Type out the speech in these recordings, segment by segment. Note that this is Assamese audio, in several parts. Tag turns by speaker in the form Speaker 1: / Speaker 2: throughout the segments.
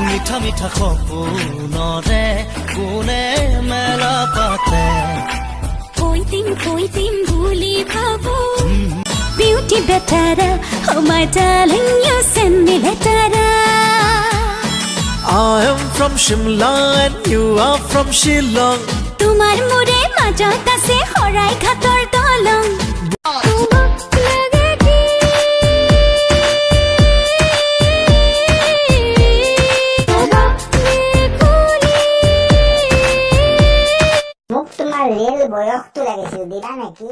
Speaker 1: মিঠা মিঠা সপোনৰে কোনে মেলা পাতে
Speaker 2: কৈ দিম বুলি ভাবো beauty বেটাৰা oh my darling you send me letter
Speaker 1: I am from Shimla and you are from Shillong
Speaker 2: তোমাৰ মোৰে মাজত আছে হৰাই ঘাটৰ দলং
Speaker 3: মোক তোমাৰ ৰেল বয়সটো লাগিছিল দিলা নেকি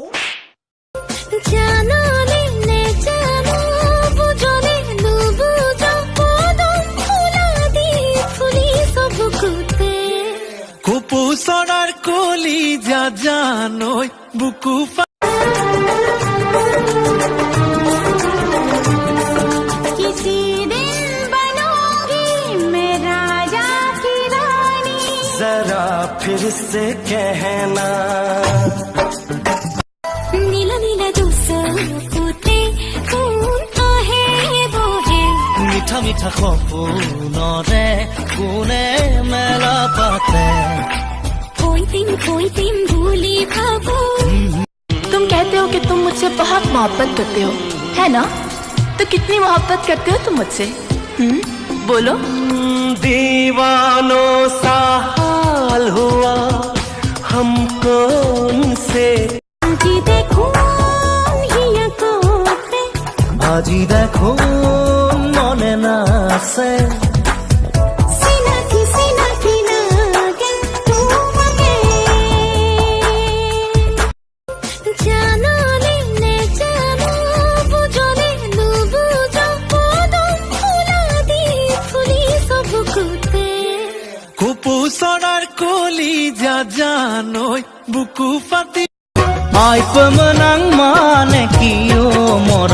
Speaker 2: জানো নে জানো বুঝনে নুবুঝো কদম ফুলা দি ফুলি সব কুতে
Speaker 1: কুপু সরার কলি যা জানোই বুকু
Speaker 2: किसी दिन बनूंगी मैं राजा की रानी
Speaker 1: जरा फिर से कहना
Speaker 2: नीला नीला দুচকুতে কোন আহে বহে
Speaker 1: মিঠা মিঠা সপোনৰে কোনে মেলা পাতে
Speaker 2: কৈ দিম বুলি ভাবো
Speaker 4: तुम कहते हो कि तुम मुझसे बहुत मोहब्बत करते हो है ना तो कितनी मोहब्बत करते हो तुम मुझसे बोलो
Speaker 1: दीवानों सा हाल हुआ हमको उनसे
Speaker 2: আজি দেখো হিয়া কোতে
Speaker 1: আজি দেখো মনে না আছে
Speaker 2: সিনাকি লাগে তোমাকে জানো নে জানো বুঝনে নুবুঝো কদম ফুলা দি ফুলি সব কুতে
Speaker 1: কুপু সরার কলি যা জানোই বুকু ফাটি আই পেমেনাং মানে কিও মর